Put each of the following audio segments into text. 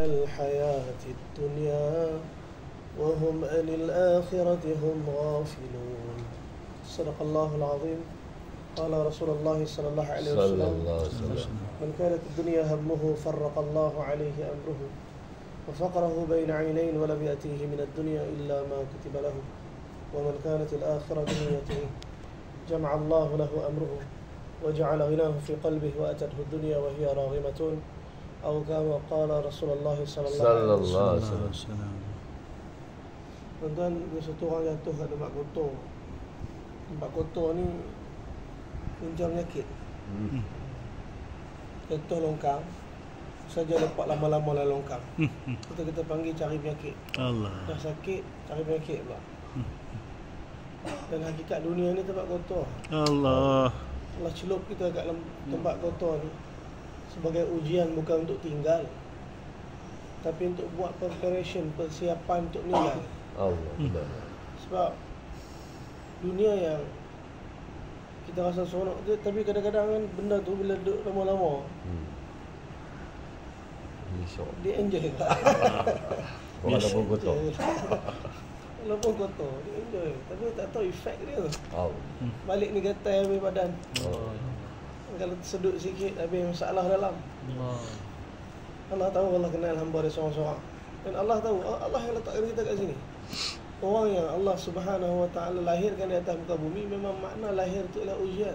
على الحياة الدنيا وهم عن الآخرة هم غافلون. صدق الله العظيم. قال رسول الله صلى الله عليه وسلم: من كانت الدنيا همه فرق الله عليه أمره وفقره بين عينين ولم يأتيه من الدنيا إلا ما كتب له، ومن كانت الآخرة نيته جمع الله له أمره وجعل غناه في قلبه وأتته الدنيا وهي راغمة، أو كما قال رسول الله صلى الله عليه وسلم. Tuan-tuan, satu orang jatuh kat tempat kotor. Tempat kotor ni punca penyakit. Jatuh longkang, saja lepak lama-lama lah longkang. Kita panggil cari penyakit. Allah. Dah sakit, cari penyakit pula. Dan hakikat dunia ni tempat kotor. Allah. Allah celup kita kat dalam tempat kotor ni sebagai ujian, bukan untuk tinggal, tapi untuk buat preparation, persiapan untuk meninggal. Allah. Sebab dunia yang kita rasa seronok tu, tapi kadang-kadang kan benda tu bila duduk lama-lama dia enjoy tak? Walaupun kotor. Walaupun kotor, dia enjoy. Tapi tak tahu efek dia tu. Balik ni gatal habis badan. Kalau tersedut sikit habis masalah dalam. Allah tahu, Allah kenal hamba dia seorang-seorang. Dan Allah tahu, Allah yang letakkan kita kat sini. Orang yang Allah Subhanahu wa ta'ala lahirkan di atas muka bumi, memang makna lahir tu ialah ujian.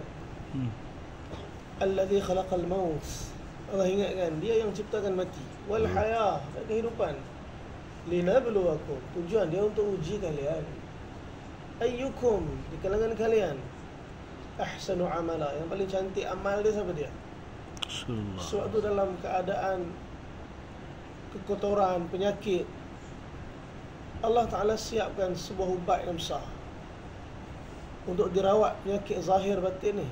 Allazi khalaqal maut. Allah ingatkan, dia yang ciptakan mati. Wal hayah, dan kehidupan. Linabluwakum. Tujuan dia untuk uji kalian. Ayyukum, di kalangan kalian, ahsanu amala, yang paling cantik amal dia siapa dia? Suatu dalam keadaan kekotoran, penyakit, Allah Ta'ala siapkan sebuah ubat yang besar untuk dirawat penyakit zahir batin ni.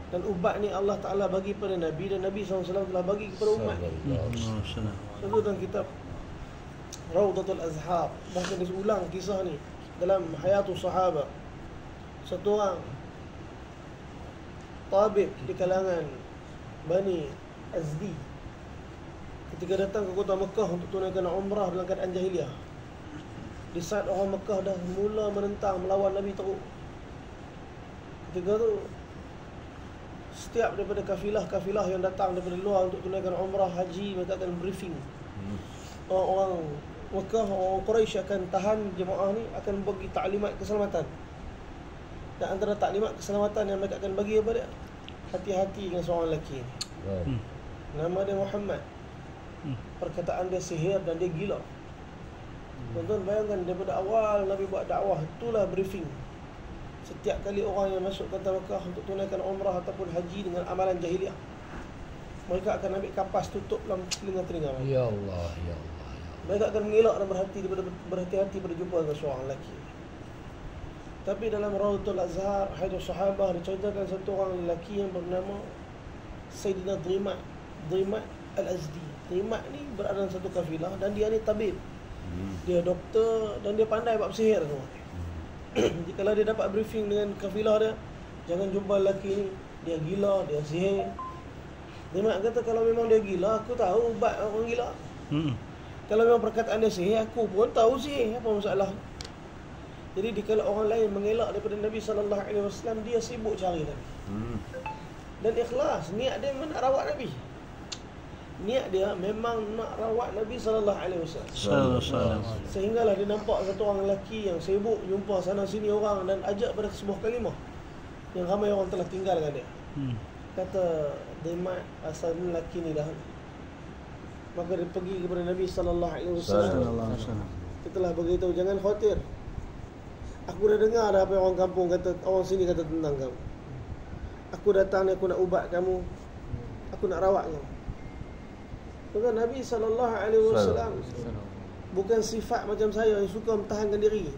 Dan ubat ni Allah Ta'ala bagi pada Nabi, dan Nabi SAW telah bagi kepada umat. Itu dalam kitab Rawdatul Azhar, bahkan diulang kisah ni dalam Hayatul Sahabah. Satu orang tabib di kalangan Bani Azdi ketika datang ke kota Mekah untuk tunaikan umrah dalam keadaan jahiliah. Di saat orang Mekah dah mula menentang, melawan Nabi teruk, ketika tu setiap daripada kafilah-kafilah yang datang daripada luar untuk tunaikan umrah, haji, mereka akan briefing. Orang Mekah, orang Quraisy akan tahan jemaah ni, akan bagi taklimat keselamatan. Dan antara taklimat keselamatan yang mereka akan bagi kepada dia, hati-hati dengan seorang lelaki ni. Nama dia Muhammad. Perkataan dia sihir dan dia gila. Tuan-tuan bayangkan, daripada awal Nabi buat dakwah, itulah briefing. Setiap kali orang yang masuk kota Mekah untuk tunaikan umrah ataupun haji dengan amalan jahiliah, mereka akan ambil kapas tutup dalam telinga-telinga mereka. Ya Allah, ya Allah. Mereka akan mengelak dan berhati-hati pada jumpa dengan seorang lelaki. Tapi dalam Rawdatul Azhar, Hayatul Sahabah, diceritakan satu orang lelaki yang bernama Sayyidina Dhimat Al-Azdi. Dhimat ni berada dalam satu kafilah, dan dia ni tabib. Dia doktor dan dia pandai buat sihir semua. Jadi kalau dia dapat briefing dengan kafilah dia, jangan jumpa lelaki ni, dia gila, dia sihir. Dhimat kata, kalau memang dia gila, aku tahu ubat orang gila. Kalau memang perkataan dia sihir, aku pun tahu sihir, apa masalah? Jadi dikala orang lain mengelak daripada Nabi SAW, dia sibuk cari Nabi. Dan ikhlas, niat dia memang nak rawat Nabi. Niat dia memang nak rawat Nabi SAW. Sehinggalah dia nampak satu orang lelaki yang sibuk jumpa sana sini orang dan ajak pada sebuah kalimah yang ramai orang telah tinggalkan dia. Kata Dhimat, asal lelaki ni dah. Maka dia pergi kepada Nabi SAW. Kita telah beritahu, jangan khawatir. Aku dah dengar dah apa yang orang kampung kata, orang sini kata tentang kamu. Aku datang ni, aku nak ubat kamu, aku nak rawat kamu. Maka Nabi SAW bukan sifat macam saya yang suka mempertahankan diri.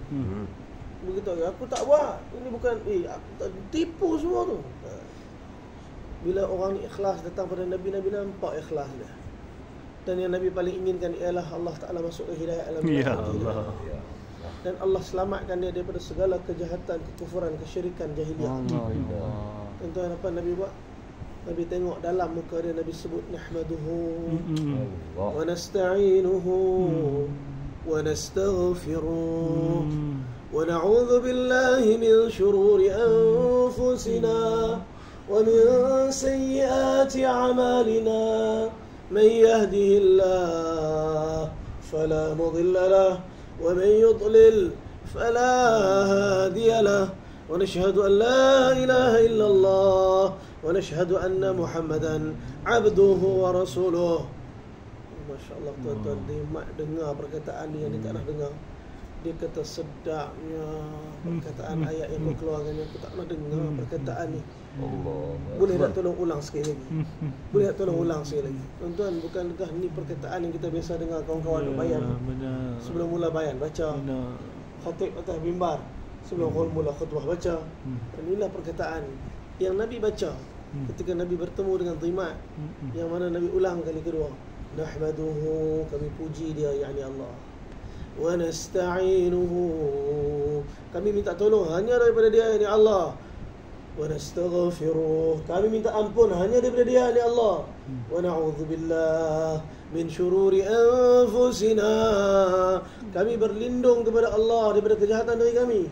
Begitu, aku tak buat. Ini bukan, aku tak, tipu semua tu. Bila orang ni ikhlas datang pada Nabi, Nabi nampak ikhlas dia. Dan yang Nabi paling inginkan ialah Allah Ta'ala masuk ke hidayah alam. Ya Allah. Dan Allah selamatkan dia daripada segala kejahatan, kekufuran, kesyirikan, jahiliah. Tuan-tuan, apa Nabi buat? Nabi tengok dalam muka dia, Nabi sebut nahmaduhu Allah. wa nasta'inuhu wa nastaghfiruh wa na'udzu billahi min shururi anfusina wa min sayyiati a'malina man yahdihillahu fala mudilla lahu wa man yudlil fala hadiya lahu wa nashhadu an la ilaha illallah wa nashhadu anna Muhammadan abduhu wa rasuluh. Masya Allah, tuan-tuan, dia mak dengar perkataan ni yang dia tak nak dengar. Dia kata sedapnya perkataan ayat yang kau keluarkan ni, aku tak nak dengar perkataan ni. Allah. Boleh tak tolong ulang sekali lagi? Boleh tak tolong ulang sekali lagi? Tuan-tuan, bukankah ni perkataan yang kita biasa dengar kawan-kawan duk bayan? Sebelum mula bayan, baca. Khatib atas mimbar sebelum mula khutbah, baca. Inilah perkataan yang Nabi baca ketika Nabi bertemu dengan Dhimat, yang mana Nabi ulang kali kedua. Nahmaduhu, kami puji dia, yakni Allah. Wa nasta'inuhu, kami minta tolong hanya daripada dia, yakni Allah. Wa nastaghfiruh, kami minta ampun hanya daripada dia, yakni Allah. Wa na'udzu billah min syururi anfusina, kami berlindung kepada Allah daripada kejahatan diri kami.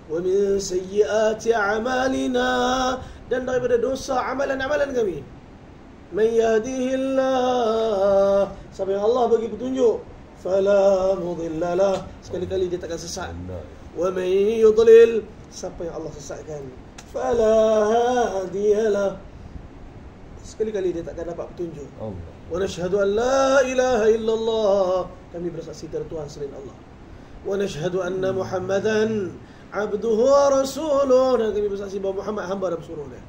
Wa min sayyiati a'malina, dan daripada dosa amalan-amalan kami. Man yahdihillah, siapa yang Allah bagi petunjuk, fala mudilla lah, sekali-kali dia takkan sesat. Wa man yudlil, siapa yang Allah sesatkan, fala hadiyalah, sekali-kali dia takkan dapat petunjuk. Wa nashhadu an la ilaha illallah, kami bersaksi tiada Tuhan selain Allah. Wa nashhadu anna Muhammadan abduhu wa rasuluh, dan kami bersaksi bahawa Muhammad hamba dan pesuruh dia.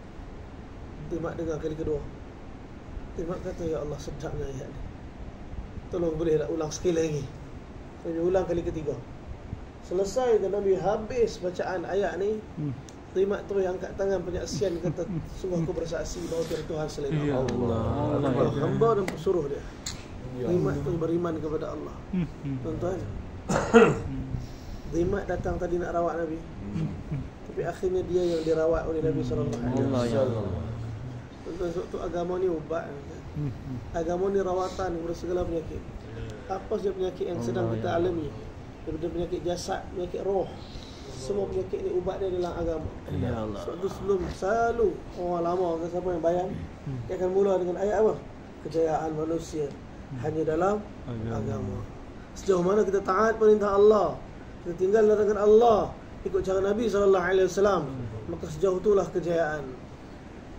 Dhimat dengar kali kedua. Dhimat kata, ya Allah, sedapnya ayat ni. Tolong boleh tak ulang sekali lagi? Nabi ulang kali ketiga. Selesai dan Nabi habis bacaan ayat ni, Dhimat terus angkat tangan penyaksian, kata, sungguh aku bersaksi bahawa tiada Tuhan selain Allah. Allah hamba dan pesuruh dia. Dhimat terus beriman kepada Allah. Tuan-tuan, Dhimat datang tadi nak rawat Nabi, tapi akhirnya dia yang dirawat oleh Nabi sallallahu alaihi wasallam. Tuan-tuan, sebab agama ni ubat. Agama ni rawatan kepada segala penyakit. Apa saja penyakit yang sedang kita alami, daripada penyakit jasad, penyakit roh, semua penyakit ni ubat dia dalam agama. Sebab tu sebelum selalu orang lama ke siapa yang bayan, dia akan mula dengan ayat apa? Kejayaan manusia hanya dalam agama. Sejauh mana kita taat perintah Allah, kita tinggal larangan Allah, ikut cara Nabi SAW, maka sejauh itulah kejayaan.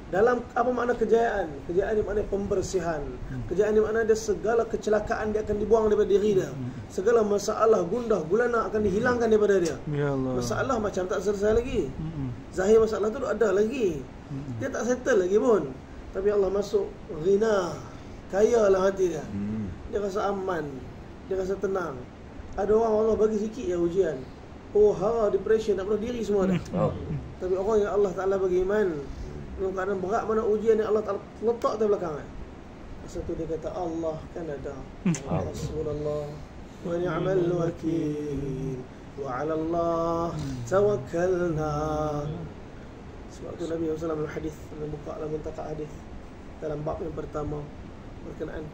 Dalam apa makna kejayaan? Kejayaan ni makna pembersihan. Kejayaan ni makna dia segala kecelakaan dia akan dibuang daripada diri dia. Segala masalah, gundah, gulana akan dihilangkan daripada dia. Ya Allah. Masalah macam tak selesai lagi. Zahir masalah tu ada lagi. Dia tak settle lagi pun. Tapi Allah masuk ghina, kaya lah hati dia. Dia rasa aman, dia rasa tenang. Ada orang Allah bagi sikit ya ujian, oh hara, depression, tak pernah diri semua dah. Tapi orang yang Allah Ta'ala bagi iman, dalam keadaan berat mana ujian yang Allah Ta'ala letak di belakang, masa tu dia kata, Allah kan ada, Rasulullah wa ni'mal wakil wa 'ala Allah tawakkalna. Sebab tu Nabi SAW dalam hadis, dalam buka dalam muntaka hadis, dalam bab yang pertama berkenaan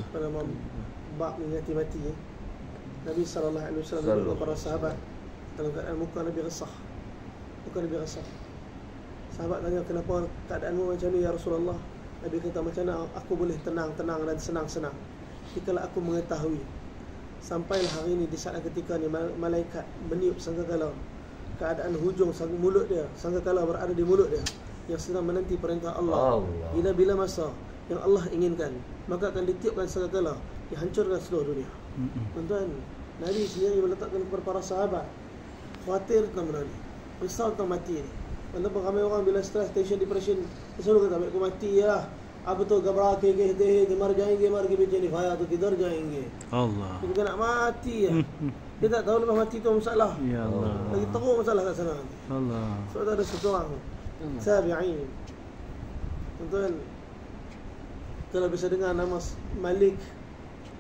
pada bab mengingati mati, Nabi SAW kepada para sahabat dalam keadaan muka Nabi resah. Muka Nabi resah. Sahabat tanya, kenapa keadaanmu macam ni ya Rasulullah? Nabi kata, macam mana aku boleh tenang-tenang dan senang-senang jika aku mengetahui sampailah hari ini, di saat ketika ni malaikat meniup sangkakala, keadaan hujung mulut dia, sangkakala berada di mulut dia, yang sedang menanti perintah Allah. Bila-bila masa yang Allah inginkan, maka akan ditiupkan sangkakala, dihancurkan seluruh dunia. Tuan-tuan, Nabi sendiri meletakkan kepada para sahabat, khawatir tentang Nabi, risau tentang mati ni. Walaupun ramai orang bila stress, tension, depression, dia selalu kata, baik aku mati lah. Apa tu gabra ke कहते हैं मर जाएंगे, मर के बेचैनी खाया तो किधर जाएंगे. Allah. Kita nak mati ya. Dia tak tahu lepas mati tu masalah. Ya Allah. Lagi teruk masalah kat sana. Allah. So ada satu orang Tabi'in. Tuan-tuan, kalau bisa dengar nama Malik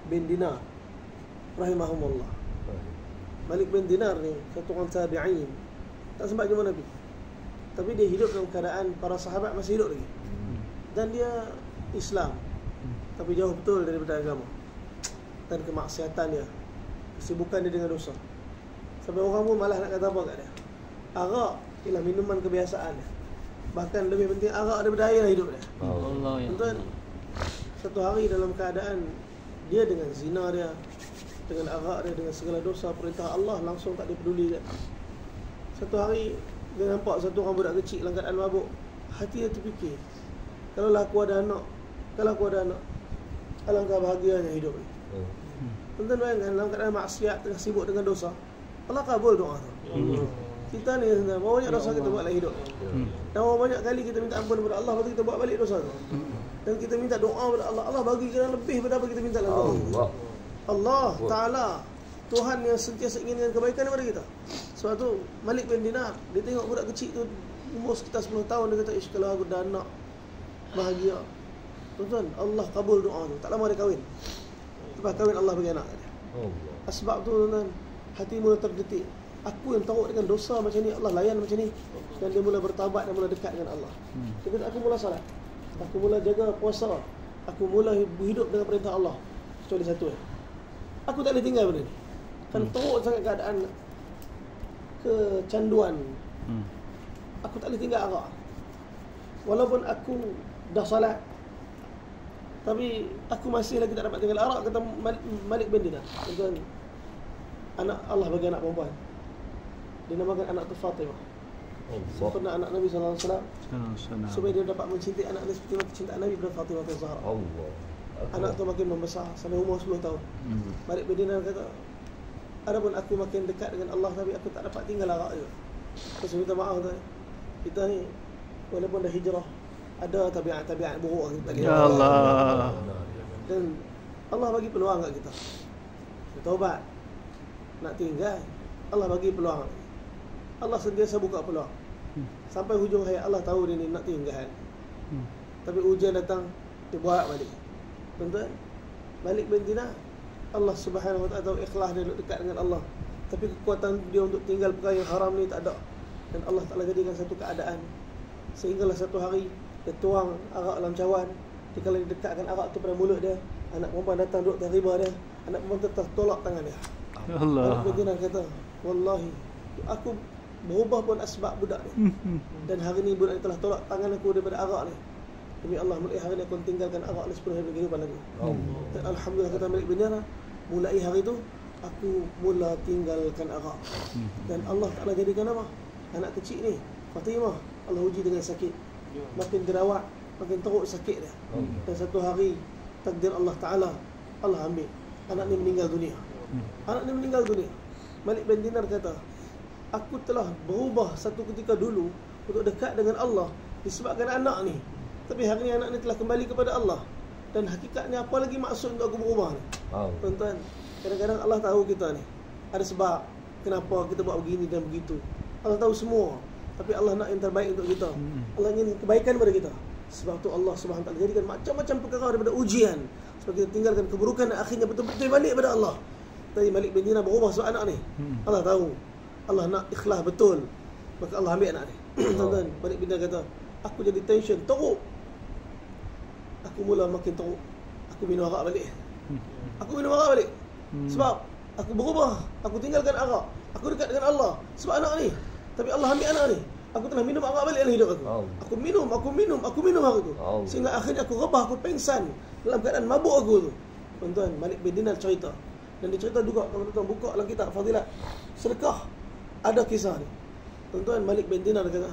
bin Dinar rahimahumullah. Malik bin Dinar ni satu orang Tabi'in, tak sempat jumpa Nabi, tapi dia hidup dalam keadaan para sahabat masih hidup lagi. dan dia Islam tapi jauh betul daripada agama dan kemaksiatan dia, kesibukan dia dengan dosa. Sampai orang pun malah nak kata apa kat dia. Arak ialah minuman kebiasaan dia. Bahkan lebih penting arak daripada air hidup dia. Allah ya. Tuan, satu hari dalam keadaan dia dengan zina dia, dengan arak dia, dengan segala dosa perintah Allah, langsung tak dia peduli kan. Satu hari dia nampak satu orang budak kecil dalam keadaan mabuk. Hati dia terfikir, kalau aku ada anak, alangkah bahagianya hidup ni. Tuan-tuan bayangkan dalam keadaan maksiat, tengah sibuk dengan dosa, Allah kabul doa tu. Kita ni berapa banyak dosa kita buat dalam hidup. Dan berapa banyak kali kita minta ampun kepada Allah, lepas tu kita buat balik dosa tu. Dan kita minta doa kepada Allah, Allah bagi kita lebih daripada apa kita minta dalam doa. Allah Ta'ala, Tuhan yang sentiasa inginkan kebaikan kepada kita. Sebab tu Malik bin Dinar, dia tengok budak kecil tu umur sekitar 10 tahun, dia kata, ish, kalau aku dah anak bahagia. Tuan-tuan, Allah kabul doa tu. Tak lama dia kahwin. Lepas kahwin Allah bagi anak dia. Sebab tu tuan-tuan, hati mula terdetik. Aku yang teruk dengan dosa macam ni, Allah layan macam ni. Dan dia mula bertaubat dan mula dekat dengan Allah. Dia kata, aku mula salat, aku mula jaga puasa, aku mula hidup dengan perintah Allah. Kecuali satu aku tak boleh tinggal benda ni. Kan teruk sangat keadaan kecanduan. Aku tak boleh tinggal arak. Walaupun aku dah salat, tapi aku masih lagi tak dapat tinggal arak, kata Malik bin Dinar. Tuan, anak Allah bagi anak perempuan, dinamakan anak tu Fatimah. Sempurna anak Nabi SAW, supaya dia dapat mencintai anak dia seperti kecintaan Nabi kepada Fatimah Zahra. Anak tu makin membesar sampai umur 10 tahun. Malik bin Dinar kata, adapun aku makin dekat dengan Allah, tapi aku tak dapat tinggal arak juga. Aku minta maaf tuan, kita ni walaupun dah hijrah, ada tabiat-tabiat buruk kita. Ya Allah. Dan Allah bagi peluang kat kita. Bertaubat, nak tinggal, Allah bagi peluang. Allah sentiasa buka peluang. Sampai hujung hayat Allah tahu dia ni nak tinggal. Tapi ujian datang, dia buat balik. Tuan-tuan, Malik bin Dinar, Allah Subhanahu Wa Taala tahu ikhlas dia duduk dekat dengan Allah. Tapi kekuatan dia untuk tinggal perkara yang haram ni tak ada. Dan Allah Ta'ala jadikan satu keadaan, sehinggalah satu hari dia tuang arak dalam cawan. Dia kalau dia dekatkan arak tu pada mulut dia, anak perempuan datang duduk atas riba dia, anak perempuan tu tertolak tangan dia. Ya Allah. Malik bin Dinar kata, wallahi aku berubah pun asbab budak ni. Dan hari ni budak ni telah tolak tangan aku daripada arak ni. Demi Allah, mulai hari ni aku tinggalkan arak ni 10 hari kehidupan lagi. Dan Alhamdulillah, kata Malik bin Dinar, mulai hari tu aku mula tinggalkan arak. Dan Allah Ta'ala jadikan apa? Anak kecil ni, Fatimah, Allah uji dengan sakit. Makin dirawat, makin teruk sakit dia. Dan satu hari takdir Allah Ta'ala, Allah ambil anak ni meninggal dunia. Anak ni meninggal dunia. Malik bin Dinar kata, aku telah berubah satu ketika dulu untuk dekat dengan Allah disebabkan anak ni. Tapi hari ni anak ni telah kembali kepada Allah. Dan hakikatnya apa lagi maksud untuk aku berubah ni? Tuan-tuan, kadang-kadang Allah tahu kita ni ada sebab kenapa kita buat begini dan begitu. Allah tahu semua, tapi Allah nak yang terbaik untuk kita. Allah ingin kebaikan kepada kita. Sebab tu Allah Subhanahu Wa Taala jadikan macam-macam perkara daripada ujian, supaya kita tinggalkan keburukan dan akhirnya betul-betul balik kepada Allah. Tadi Malik bin Dinar berubah sebab anak ni. Allah tahu, Allah nak ikhlas betul, maka Allah ambil anak ni. Tuan-tuan, Malik bin Dinar kata, aku jadi tension, teruk. Aku mula makin teruk. Aku minum arak balik. Sebab aku berubah, aku tinggalkan arak, aku dekat dengan Allah sebab anak ni. Tapi Allah ambil anak ni. Aku telah minum arak balik dalam hidup aku. Aku minum hari tu. Sehingga akhirnya aku rebah, aku pengsan dalam keadaan mabuk aku tu. Tuan-tuan, Malik bin Dinar cerita. Dan dia cerita juga, kalau tuan buka dalam kitab Fadilat Sedekah, ada kisah ni. Tuan-tuan, Malik bin Dinar kata,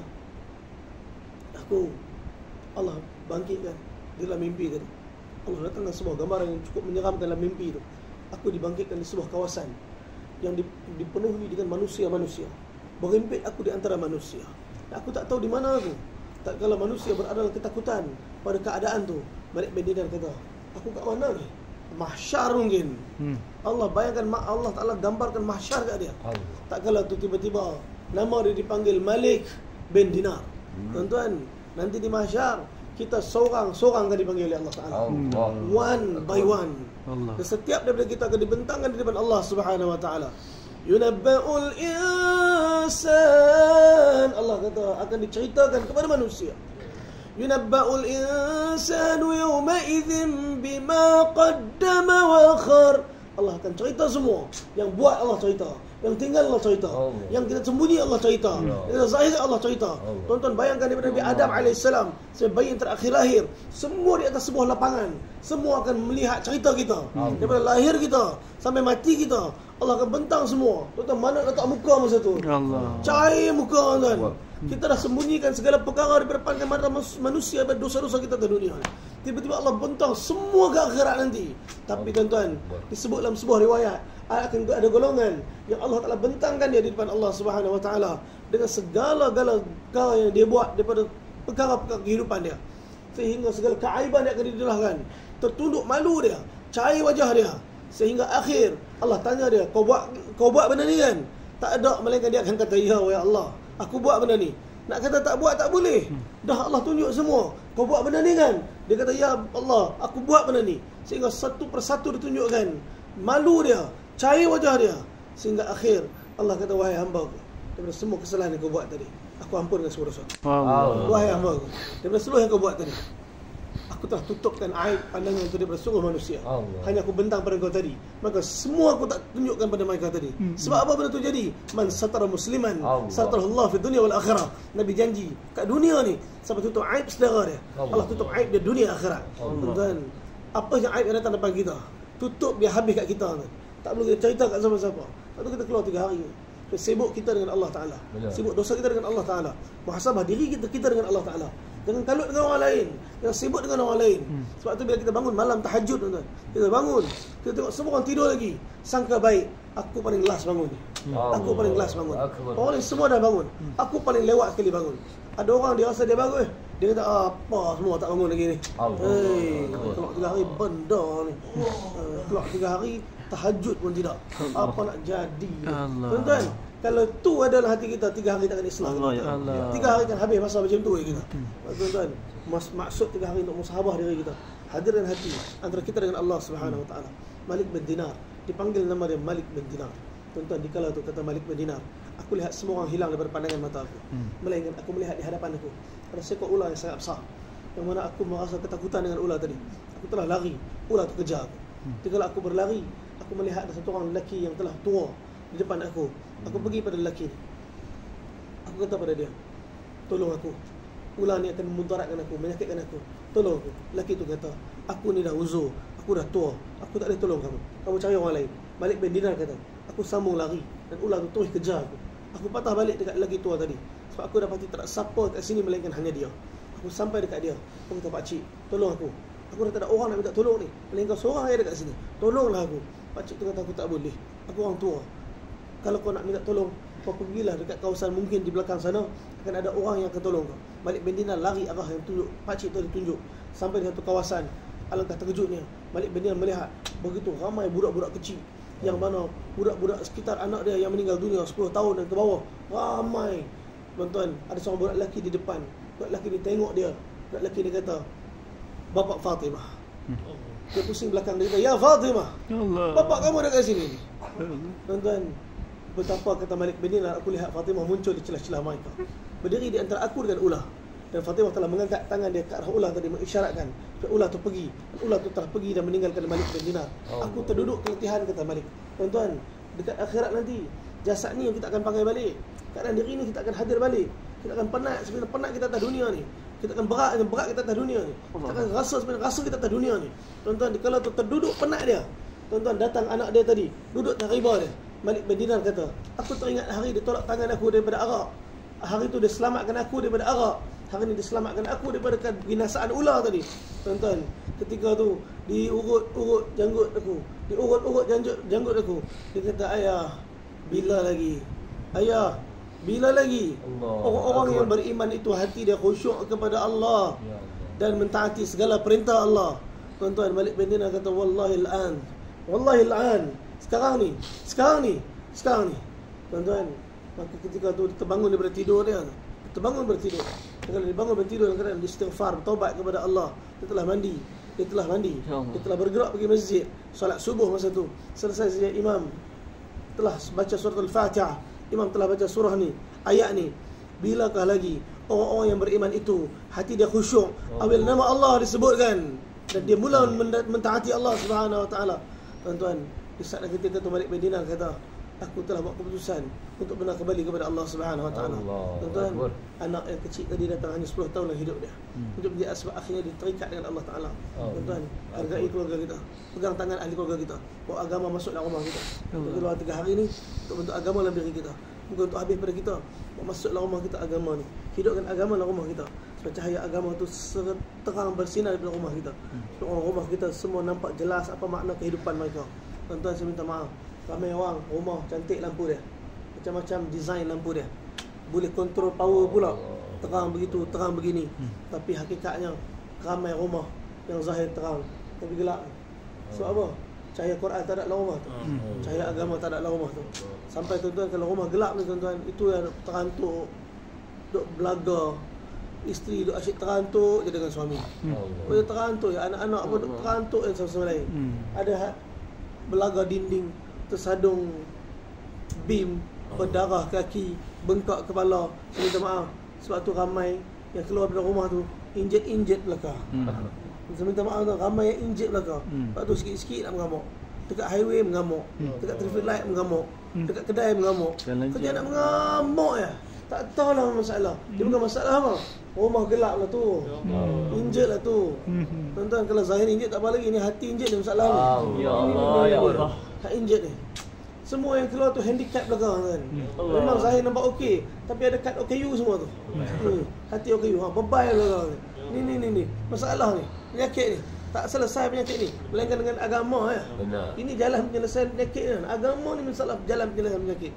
Allah bangkitkan di dalam mimpi tadi. Allah datangkan sebuah gambaran yang cukup menyeramkan dalam mimpi itu. Aku dibangkitkan di sebuah kawasan yang dipenuhi dengan manusia-manusia. Berhimpit aku di antara manusia. Dan aku tak tahu di mana aku. Tak kala manusia berada dalam ketakutan pada keadaan tu. Malik bin Dinar kata, aku kat mana ni? Mahsyar mungkin. Allah bayangkan, Allah Ta'ala gambarkan mahsyar kat dia. Tak kala tu tiba-tiba nama dia dipanggil Malik bin Dinar. Tuan-tuan, nanti di mahsyar kita seorang-seorang akan dipanggil oleh Allah Ta'ala. One by one. Dan setiap daripada kita akan dibentangkan di depan Allah Subhanahu Wa Ta'ala. Yunabba'ul insan, Allah kata akan diceritakan kepada manusia. Yunabba'ul insanu yawma'idhin bima qaddama wa akhar. Allah akan cerita semua. Yang buat Allah cerita, yang tinggal Allah cerita, yang kita sembunyi Allah cerita, yang zahir Allah cerita. Tuan-tuan bayangkan daripada Nabi Adam AS sampai bayi yang terakhir lahir, semua di atas sebuah lapangan. Semua akan melihat cerita kita. Daripada lahir kita sampai mati kita, Allah akan bentang semua. Tuan-tuan, mana letak muka masa tu? Allah. Cair muka, tuan. Kita dah sembunyikan segala perkara daripada pandang mata manusia daripada dosa-dosa kita di dunia. Tiba-tiba Allah bentang semua ke akhirat nanti. Tapi tuan-tuan, disebut dalam sebuah riwayat, akan ada golongan yang Allah Ta'ala bentangkan dia di depan Allah Subhanahu Wa Ta'ala dengan segala-gala perkara yang dia buat daripada perkara-perkara kehidupan dia, sehingga segala keaiban yang akan didedahkan, tertunduk malu dia, cair wajah dia, sehingga akhir Allah tanya dia, kau buat benda ni kan? Tak ada, melainkan dia akan kata, ya Allah, aku buat benda ni. Nak kata tak buat tak boleh. Dah Allah tunjuk semua. Kau buat benda ni kan? Dia kata, ya Allah, aku buat benda ni. Sehingga satu persatu ditunjukkan malu dia, cair wajah dia, sehingga akhir Allah kata, wahai hamba aku, daripada semua kesalahan yang kau buat tadi, aku ampun dengan semua dosa. Wahai hamba aku, daripada seluruh yang kau buat tadi, aku telah tutupkan aib pandangan itu daripada seluruh manusia. Hanya aku bentang pada kau tadi, maka semua aku tak tunjukkan pada mereka tadi. Sebab apa benda itu jadi? Man satara musliman satarahullah fi dunia wal akhirah. Nabi janji kat dunia ni sampai tutup aib saudara dia, Allah tutup aib dia dunia akhirat. Tuan-tuan, apa yang aib yang datang depan kita, tutup dia habis kat kita. Tak perlu kita cerita kat siapa-siapa. Lepas tu kita keluar 3 hari. Sibuk kita dengan Allah Ta'ala, sibuk dosa kita dengan Allah Ta'ala, muhasabah diri kita dengan Allah Ta'ala. Jangan kalut dengan orang lain, jangan sibuk dengan orang lain. Sebab tu bila kita bangun malam tahajud, tuan-tuan, kita bangun, kita tengok semua orang tidur lagi, sangka baik, aku paling last bangun ni. Aku paling last bangun. Orang lain semua dah bangun, aku paling lewat sekali bangun. Ada orang dia rasa dia bagus, dia kata apa semua tak bangun lagi ni. Keluar 3 hari benda ni. Keluar 3 hari tahajud pun tidak. Apa nak jadi? Tuan-tuan, kalau tu adalah hati kita, 3 hari takkan Islam. 3 hari kan habis masa macam tu kita. Tuan-tuan, maksud 3 hari untuk musahabah diri kita, hadirkan hati antara kita dengan Allah Subhanahu Wa Taala. Malik bin Dinar, dipanggil nama dia Malik bin Dinar. Tuan-tuan, dikala tu kata Malik bin Dinar, aku lihat semua orang hilang daripada pandangan mata aku, melainkan aku melihat di hadapan aku ada seekor ular yang sangat besar, yang mana aku merasa ketakutan dengan ular tadi. Aku telah lari, ular tu kejar aku. Ketika aku berlari, aku melihat ada satu orang lelaki yang telah tua di depan aku. Aku pergi pada lelaki ni, aku kata pada dia, tolong aku, ular ni akan memudaratkan aku, menyakitkan aku, tolong aku. Lelaki tu kata, aku ni dah uzur, aku dah tua, aku tak boleh tolong kamu, kamu cari orang lain. Malik bin Dinar kata, aku sambung lari dan ular tu terus kejar aku. Aku patah balik dekat lelaki tua tadi, sebab aku dapati tak ada siapa kat sini melainkan hanya dia. Aku sampai dekat dia, aku kata, pakcik, tolong aku dah tak ada orang nak minta tolong ni, melainkan seorang yang dekat sini, tolonglah aku. Pakcik tu kata, aku tak boleh, aku orang tua. Kalau kau nak minta tolong, kau pergilah dekat kawasan, mungkin di belakang sana akan ada orang yang akan tolong kau. Malik bin Dinar lari arah yang tunjuk, pakcik tu ditunjuk, sampai di satu kawasan. Alangkah terkejutnya Malik bin Dinar melihat begitu ramai budak-budak kecil, yang mana budak-budak sekitar anak dia yang meninggal dunia 10 tahun dan ke bawah, ramai. Tuan-tuan, ada seorang budak lelaki di depan. Budak lelaki ni tengok dia, budak lelaki dia kata, bapak Fatimah. Dia pusing belakang, dia kata, ya Fatimah, bapak kamu ada kat sini. Tuan-tuan, betapa kata Malik bin Dinar, aku lihat Fatimah muncul di celah-celah mereka, berdiri di antara aku dengan ular. Dan Fatimah telah mengangkat tangan dia ke arah ular tadi, mengisyaratkan supaya ular tu pergi. Dan ular tu telah pergi dan meninggalkan Malik bin Dinar. Aku terduduk keletihan, kata Malik. Tuan-tuan, dekat akhirat nanti, jasad ni yang kita akan panggil balik, keadaan diri ni kita akan hadir balik. Kita akan penat sebenarnya penat kita atas dunia ni. Kita akan berat kita atas dunia ni. Kita akan rasa sebenarnya rasa kita atas dunia ni. Tuan-tuan, kalau tu terduduk penat dia, tuan-tuan, datang anak dia tadi, duduk atas riba dia. Malik bin Dinar kata, aku teringat hari dia tolak tangan aku daripada arak. Hari tu dia selamatkan aku daripada arak. Hari ni dia selamatkan aku daripada binasaan ular tadi. Tuan-tuan, ketika tu diurut-urut janggut aku, diurut-urut janggut aku. Dia kata, ayah, bila lagi? Ayah, bila lagi? Orang-orang yang beriman itu hati dia khusyuk kepada Allah dan mentaati segala perintah Allah. Tuan-tuan, Malik bin Dinar kata, wallahi al-an, wallahi al-an, sekarang ni. Tuan-tuan, maka ketika tu terbangun daripada tidur dia, terbangun bertidur. Kalau dia bangun bertidur dalam keadaan istighfar, taubat kepada Allah, dia telah mandi, dia telah bergerak pergi masjid, solat subuh masa tu. Selesai saja imam telah baca surah Al-Fatihah, imam telah baca surah ni, ayat ni. Bilakah lagi orang-orang yang beriman itu hati dia khusyuk, apabila nama Allah disebutkan dan dia mula mentaati Allah Subhanahu wa taala. Tuan-tuan, di saat kita tu balik Madinah kata, aku telah buat keputusan untuk benar kembali kepada Allah Subhanahu wa taala. Tuan-tuan, anak yang kecil tadi datang hanya 10 tahun dalam hidup dia. Untuk menjadi asbab akhirnya diterikat dengan Allah taala. Tuan-tuan, hargai keluarga kita. Pegang tangan ahli keluarga kita. Bawa agama masuk dalam rumah kita. Kita keluar 3 hari ni untuk bentuk agama dalam diri kita. Bukan untuk habis pada kita. Bawa masuk dalam rumah kita agama ni. Hidupkan agama dalam rumah kita. Supaya cahaya agama tu terang bersinar di rumah kita. Supaya orang rumah kita semua nampak jelas apa makna kehidupan mereka. Tuan-tuan, saya minta maaf. Ramai orang rumah cantik lampu dia, macam-macam design lampu dia, boleh kontrol power pula, terang begitu, terang begini. Tapi hakikatnya ramai rumah yang zahir terang tapi gelap. Sebab apa? Cahaya Quran tak ada dalam rumah tu, cahaya agama tak ada dalam rumah tu. Sampai tuan-tuan kalau rumah gelap ni tuan-tuan, itu yang terantuk, duk belaga, isteri duk asyik terantuk je dengan suami. Dia terantuk ya, anak-anak pun duk terantuk yang sama-sama lain. Ada belaga dinding, tersadung bim, berdarah kaki, bengkak kepala. Saya minta maaf. Sebab tu ramai yang keluar dari rumah tu injet belakang. Saya minta maaf tu, ramai yang injet belakang. Sebab tu sikit-sikit nak mengamuk. Dekat highway mengamuk, dekat traffic light mengamuk, dekat kedai mengamuk. Kerja nak mengamuk ya. Tak tahulah masalah. Dia bukan masalah apa. Rumah gelap lah tu, injet lah tu. Tuan-tuan, kalau zahir injet tak apa lagi. Ni hati injet ni masalah ni. Ya Allah, ya Allah. Hak injet ni. Semua yang keluar tu handicap belakang kan. Memang zahir nampak okey, tapi ada kad OKU semua tu. Hati OKU, bebal belakang ni. Ni masalah ni. Penyakit ni tak selesai penyakit ni, melainkan dengan agama ya. Benar. Ini jalan penyelesaian penyakit kan. Agama ni masalah jalan penyelesaian penyakit.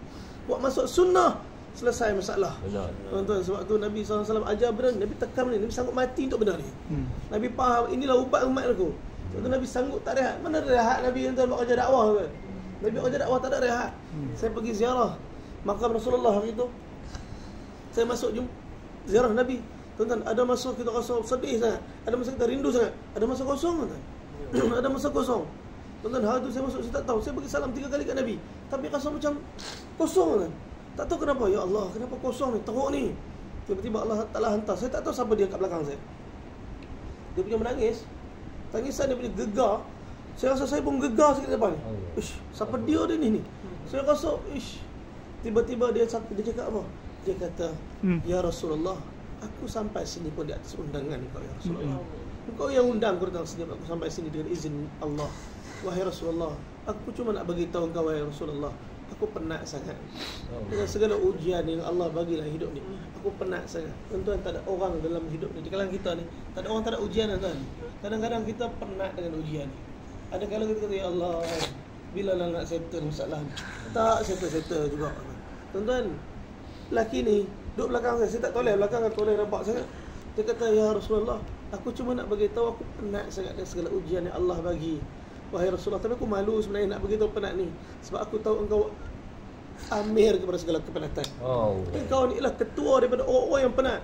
Buat masuk sunnah, selesai masalah. Benar. Tuan-tuan, sebab tu Nabi SAW ajar benda, Nabi tekan ni, Nabi sanggup mati untuk benda ni. Nabi faham inilah ubat umat aku. Sebab tu Nabi sanggup tak rehat. Mana rehat Nabi tuan buat kerja dakwah kan. Nabi buat kerja dakwah tak ada rehat. Saya pergi ziarah makam Rasulullah hari tu. Saya masuk ziarah Nabi. Tuan-tuan, ada masa kita rasa sedih sangat, ada masa kita rindu sangat, ada masa kosong tuan. Ada masa kosong. Tuan-tuan, hari tu saya masuk, saya tak tahu. Saya bagi salam 3 kali kat Nabi, tapi rasa macam kosong tuan. Tak tahu kenapa. Ya Allah, kenapa kosong ni, teruk ni. Tiba-tiba Allah Ta'ala hantar. Saya tak tahu siapa dia kat belakang saya. Dia punya menangis. Tangisan dia punya gegar. Saya rasa saya pun gegar sikit depan ni. Ish, siapa dia ni? Saya rasa, ish. Tiba-tiba dia cakap apa? Dia kata, Ya Rasulullah, aku sampai sini pun di atas undangan kau ya Rasulullah. Engkau yang undang aku datang sini, aku sampai sini dengan izin Allah. Wahai Rasulullah, aku cuma nak bagi tahu engkau wahai Rasulullah, aku penat sangat dengan segala ujian yang Allah bagi dalam hidup ni. Aku penat sangat. Tuan-tuan, tak ada orang dalam hidup ni, di kalangan kita ni, tak ada orang tak ada ujian tuan. Kadang-kadang kita penat dengan ujian ni. Ada kala kita kata, Ya Allah, bila lah nak settle masalah ni? Tak settle juga. Tuan-tuan, lelaki ni duduk belakang saya tak toleh, belakang kan toleh nampak sangat. Dia kata, Ya Rasulullah, aku cuma nak bagi tahu aku penat sangat dengan segala ujian yang Allah bagi. Wahai Rasulullah, tapi aku malu sebenarnya nak beritahu penat ni, sebab aku tahu engkau amir kepada segala kepenatan. Engkau ni ialah ketua daripada orang-orang yang penat.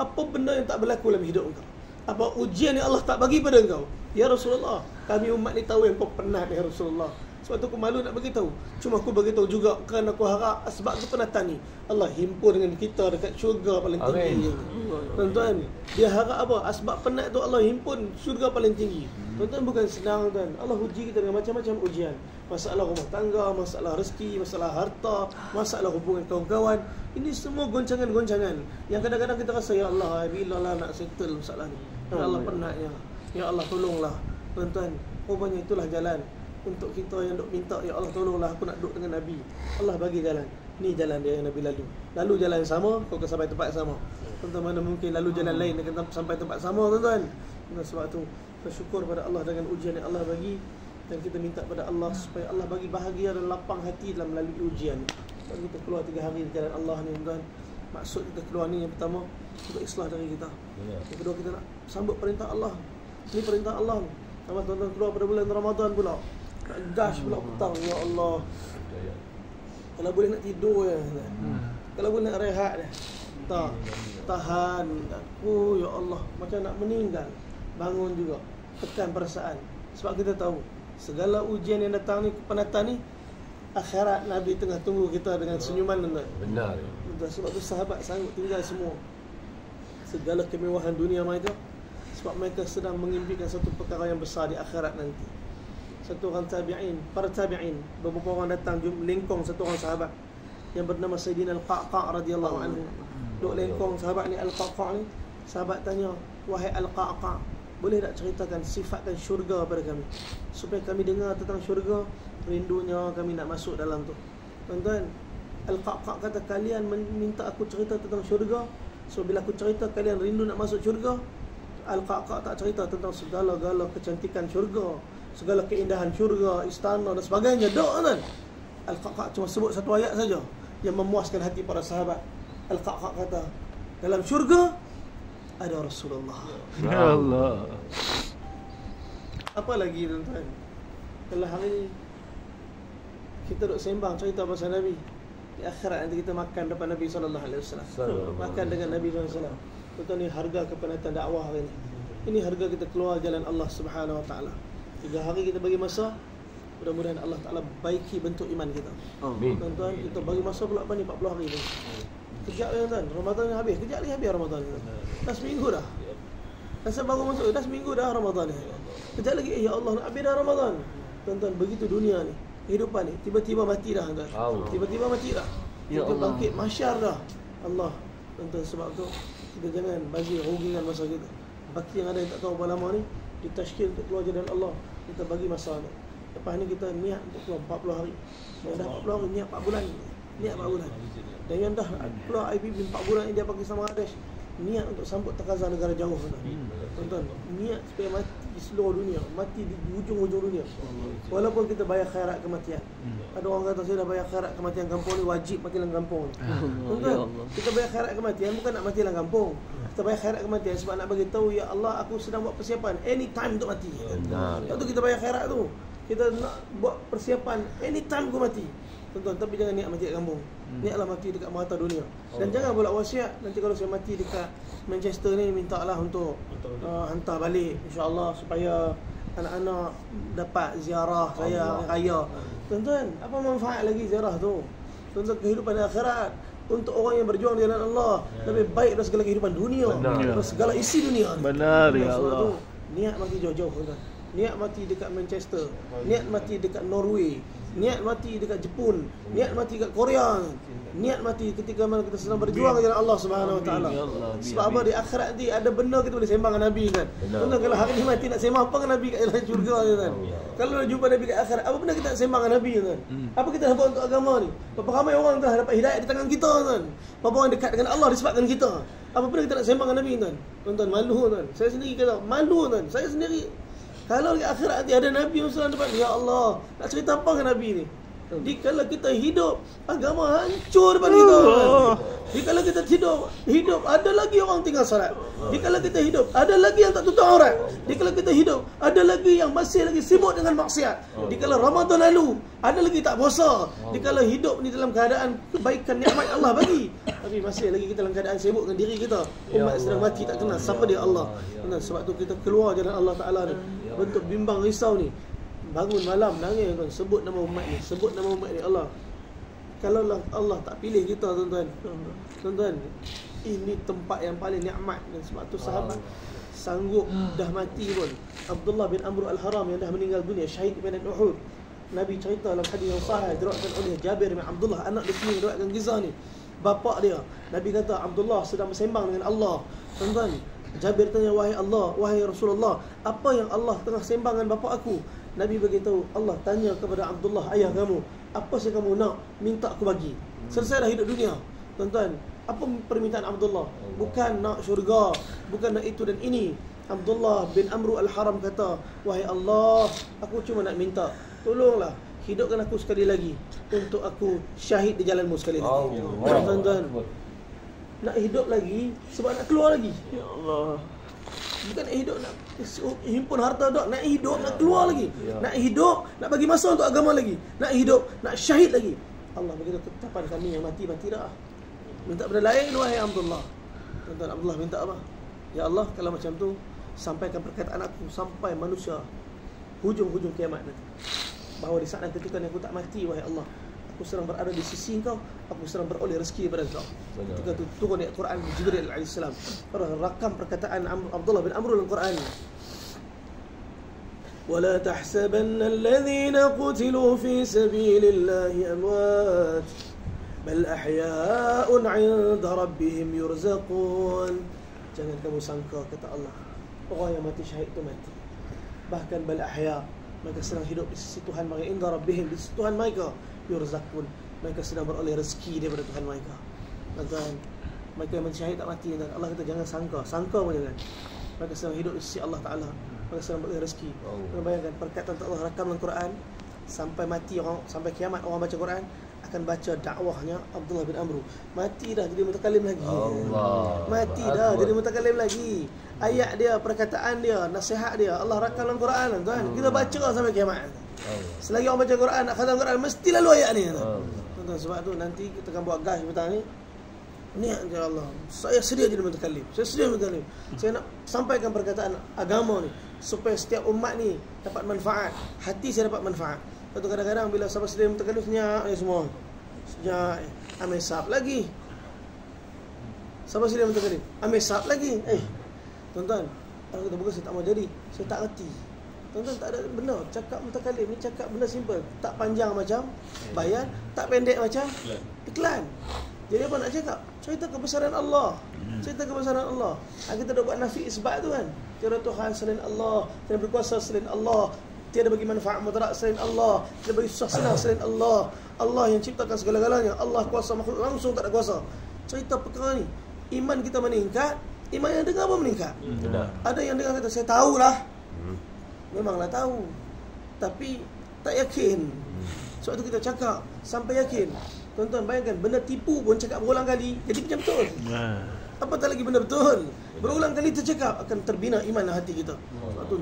Apa benda yang tak berlaku dalam hidup engkau? Apa ujian yang Allah tak bagi pada engkau? Ya Rasulullah, kami umat ni tahu yang kau penat ya Rasulullah. Sebab tu aku malu nak beritahu. Cuma aku beritahu juga kerana aku harap sebab kepenatan ni Allah himpun dengan kita dekat syurga paling tinggi. Tuan-tuan, dia harap apa? Asbab penat tu Allah himpun syurga paling tinggi. Tuan-tuan, bukan senang tuan. Allah uji kita dengan macam-macam ujian. Masalah rumah tangga, masalah rezeki, masalah harta, masalah hubungan kawan-kawan. Ini semua goncangan-goncangan yang kadang-kadang kita rasa, Ya Allah, bila lah nak settle masalah ni? Ya Allah, penatnya. Ya Allah, tolonglah. Tuan-tuan, rupanya itulah jalan untuk kita yang duk minta, Ya Allah tolonglah aku nak duduk dengan Nabi. Allah bagi jalan. Ni jalan dia yang Nabi lalu. Lalu jalan sama, kau akan sampai tempat sama. Tuan-tuan, mana mungkin lalu jalan lain akan sampai tempat sama tuan-tuan. Sebab tu bersyukur pada Allah dengan ujian yang Allah bagi, dan kita minta pada Allah supaya Allah bagi bahagia dan lapang hati dalam melalui ujian. Kalau kita keluar 3 hari di jalan Allah ni tuan, maksud kita keluar ni yang pertama untuk islah diri kita. Yang kedua, kita nak sambut perintah Allah. Ini perintah Allah ni. Sama tuan-tuan keluar pada bulan Ramadan pula. Gash pula petang, Ya Allah. Kalau boleh nak tidur ya. Kalau boleh nak rehat dah. Tak. Tahan aku, Ya Allah. Macam nak meninggal. Bangun juga. Tekan perasaan. Sebab kita tahu segala ujian yang datang ni, kepenatan ni, akhirat Nabi tengah tunggu kita dengan senyuman tuan. Benar. Sebab tu sahabat sanggup tinggal semua. segala kemewahan dunia mereka, sebab mereka sedang mengimpikan satu perkara yang besar di akhirat nanti. Satu orang tabi'in, para tabi'in, beberapa orang datang lengkong satu orang sahabat yang bernama Sayyidina Al-Qa'qa' radhiyallahu anhu. Duk lengkong sahabat ni Al-Qa'qa' ni, sahabat tanya, "Wahai Al-Qa'qa', boleh tak ceritakan, sifatkan syurga pada kami, supaya kami dengar tentang syurga, rindunya kami nak masuk dalam tu." Tuan-tuan, Al-Qa'qa' kata, "Kalian minta aku cerita tentang syurga, so bila aku cerita kalian rindu nak masuk syurga." Al-Qa'qa' tak cerita tentang segala-gala kecantikan syurga, segala keindahan syurga, istana dan sebagainya. Dok kan? Al-Qa'qa' cuma sebut satu ayat saja yang memuaskan hati para sahabat. Al-Qa'qa' kata, dalam syurga ada Rasulullah. Ya Allah. Apa lagi tuan-tuan? Kalau hari ni kita duk sembang cerita pasal Nabi, di akhirat nanti kita makan depan Nabi SAW. Makan dengan Nabi SAW. Tuan-tuan, ni harga kepenatan dakwah hari ni. Ini harga kita keluar jalan Allah Subhanahu Wa Taala. 3 hari kita bagi masa, mudah-mudahan Allah Ta'ala baiki bentuk iman kita. Amin. Tuan-tuan, kita bagi masa pula apa ni, 40 hari ni. Kejap ya tuan, Ramadan ni habis. Kejap lagi habis Ramadan ni. Dah seminggu dah. Rasa baru masuk, dah seminggu dah Ramadan ni. Kejap lagi, ya Allah, nak habis dah Ramadan. Tuan-tuan, begitu dunia ni, kehidupan ni, tiba-tiba mati dah tuan. Tiba-tiba mati dah. Ya Kita Allah. bangkit mahsyar dah. Allah. Tuan-tuan, sebab tu kita jangan bagi rugikan masa kita. Baki yang ada yang tak tahu berapa lama ni, ditashkil untuk keluar jalan Allah, kita bagi masa ni. Lepas ni kita niat untuk keluar 40 hari. Yang dah 40 hari, niat 4 bulan. Niat 4 bulan. Dan yang dah keluar IPB 4 bulan India, Pakistan, Bangladesh, niat untuk sambut takaza negara jauh. Tuan-tuan, niat supaya mati di seluruh dunia, mati di hujung-hujung dunia. Walaupun kita bayar khairat kematian. Ada orang kata, saya dah bayar khairat kematian kampung ni, wajib mati dalam kampung ni. Tuan-tuan, kita bayar khairat kematian bukan nak mati dalam kampung. Kita bayar khairat kematian sebab nak bagi tahu, ya Allah, aku sedang buat persiapan anytime untuk mati. Lepas tu kita bayar khairat tu, kita nak buat persiapan anytime aku mati. Tuan-tuan, tapi jangan niat mati kat kampung. Niatlah mati dekat merata dunia. Dan jangan pula wasiat, nanti kalau saya mati dekat Manchester ni, mintalah untuk hantar balik, insya-Allah, supaya anak-anak dapat ziarah saya raya. Tuan-tuan, apa manfaat lagi ziarah tu? Tuan-tuan, kehidupan akhirat untuk orang yang berjuang di jalan Allah lebih baik daripada segala kehidupan dunia, daripada segala isi dunia. Benar, ya Sebab Allah. tu, niat mati jauh-jauh tuan. Niat mati dekat Manchester, niat mati dekat Norway, niat mati dekat Jepun, niat mati dekat Korea, niat mati ketika mana kita sedang berjuang di jalan Allah Subhanahu Wa Taala. Sebab apa, di akhirat nanti ada benda kita boleh sembang dengan Nabi kan. Tuan, kalau hari ni mati nak sembang apa dengan Nabi kat dalam syurga kan. Kalau dah jumpa Nabi kat akhirat, apa benda kita nak sembang dengan Nabi kan. Apa kita nak buat untuk agama ni? Berapa ramai orang telah dapat hidayah di tangan kita kan. Berapa orang dekat dengan Allah disebabkan kita. Apa benda kita nak sembang dengan Nabi kan. Tuan-tuan, malu kan. Saya sendiri kata malu kan. Saya sendiri, kalau di akhirat nanti ada Nabi Muhammad depan, ya Allah, nak cerita apa dengan Nabi ni? Dikala kita hidup, agama hancur depan kita. Dikala kita hidup, ada lagi orang tinggal salat. Dikala kita hidup, ada lagi yang tak tutup aurat. Dikala kita hidup, ada lagi yang masih lagi sibuk dengan maksiat. Dikala Ramadan lalu, ada lagi tak puasa. Dikala hidup ni dalam keadaan kebaikan nikmat Allah bagi, tapi masih lagi kita dalam keadaan sibuk dengan diri kita. Umat sedang mati tak kenal siapa dia Allah. Sebab tu kita keluar jalan Allah Ta'ala ni, bentuk bimbang risau ni. Bangun malam nangis tuan, sebut nama umat ni, sebut nama umat ni Allah. Kalau Allah tak pilih kita tuan-tuan, ini tempat yang paling nikmat. Dan sebab tu sahabat sanggup dah mati pun. Abdullah bin Amr al-Haram yang dah meninggal dunia, syahid di medan Uhud. Nabi cerita dalam hadis yang sahih diriwayatkan oleh Jabir bin Abdullah, anak dia sendiri diriwayatkan kisah ni. Bapa dia, Nabi kata Abdullah sedang bersembang dengan Allah. Tuan-tuan, Jabir tanya, wahai Allah, wahai Rasulullah, apa yang Allah tengah sembang dengan bapa aku? Nabi beritahu, Allah tanya kepada Abdullah, ayah kamu, apa yang kamu nak, minta aku bagi. Selesai dah hidup dunia. Tuan-tuan, apa permintaan Abdullah? Bukan nak syurga, bukan nak itu dan ini. Abdullah bin Amr al-Haram kata, wahai Allah, aku cuma nak minta, tolonglah hidupkan aku sekali lagi untuk aku syahid di jalanmu sekali lagi. Tuan-tuan, nak hidup lagi sebab nak keluar lagi. Ya Allah. Bukan nak hidup nak himpun harta tak, nak hidup nak keluar lagi. Nak hidup nak bagi masa untuk agama lagi. Nak hidup nak syahid lagi. Allah berkata, ketetapan kami yang mati dah. Minta benda lain wahai Abdullah. Tuan-tuan, Abdullah minta apa? Ya Allah, kalau macam tu, sampaikan perkataan aku sampai manusia hujung-hujung kiamat nanti, bahawa di saat nanti kan aku tak mati wahai Allah, aku sedang berada di sisi engkau, aku sedang beroleh rezeki daripada engkau. Ketika itu turun ayat Quran Jibril alaihissalam, rakam perkataan Abdullah bin Amr dalam Quran. ولا تحسبن الذين قتلوا في سبيل الله أموات بل أحياء عند ربهم يرزقون. Jangan kamu sangka, kata Allah, orang yang mati syahid itu mati. Bahkan bal ahya, mereka sedang hidup di sisi Tuhan mereka, inda rabbihim, di sisi Tuhan mereka, yurzaqun, mereka sedang beroleh rezeki daripada Tuhan mereka. Tuan-tuan, mereka yang mati syahid tak mati. Allah kata jangan sangka pun jangan. Mereka sedang hidup di sisi Allah Ta'ala, mereka sedang beroleh rezeki. Kau bayangkan perkataan Allah rakam dalam Quran, sampai mati orang, sampai kiamat orang baca Quran akan baca dakwahnya Abdullah bin Amr. Mati dah jadi mutakalim lagi. Allah. Mati dah jadi mutakalim lagi. Ayat dia, perkataan dia, nasihat dia, Allah rakam dalam Quran, tuan. Kita baca sampai kiamat. Selagi orang baca Quran, nak khatam Quran, mesti lalu ayat ni. Tuan-tuan, sebab tu nanti kita akan buat gas petang ni. Niat insya-Allah. Saya sedia jadi mutakalim. Saya sedia mutakalim. Saya nak sampaikan perkataan agama ni supaya setiap umat ni dapat manfaat. Hati saya dapat manfaat. Lepas tu kadang-kadang bila sahabat sedia mutakalim senyap ni semua. Senyap. Ambil sab lagi. Sahabat sedia mutakalim. Ambil sab lagi. Tuan-tuan, orang kata bukan saya tak mau jadi. Saya tak reti. Tuan-tuan, tak ada benda. Cakap mutakalim ni cakap benda simple. Tak panjang macam bayan, tak pendek macam iklan. Jadi apa nak cakap? Cerita kebesaran Allah. Cerita kebesaran Allah. Kita dah buat nafi isbat tu kan. Tiada Tuhan selain Allah, tiada berkuasa selain Allah, tiada bagi manfaat mudarat selain Allah, tiada bagi susah senang selain Allah. Allah yang ciptakan segala-galanya. Allah kuasa makhluk langsung, tak ada kuasa. Cerita perkara ni, iman kita meningkat, iman yang dengar pun meningkat. Ada yang dengar kata saya tahulah. Memanglah tahu, tapi tak yakin. Sebab tu kita cakap sampai yakin. Tuan-tuan bayangkan, benda tipu pun cakap berulang kali jadi macam betul. Apatah lagi benda betul. Berulang kali tercakap akan terbina iman hati kita. Sebab tu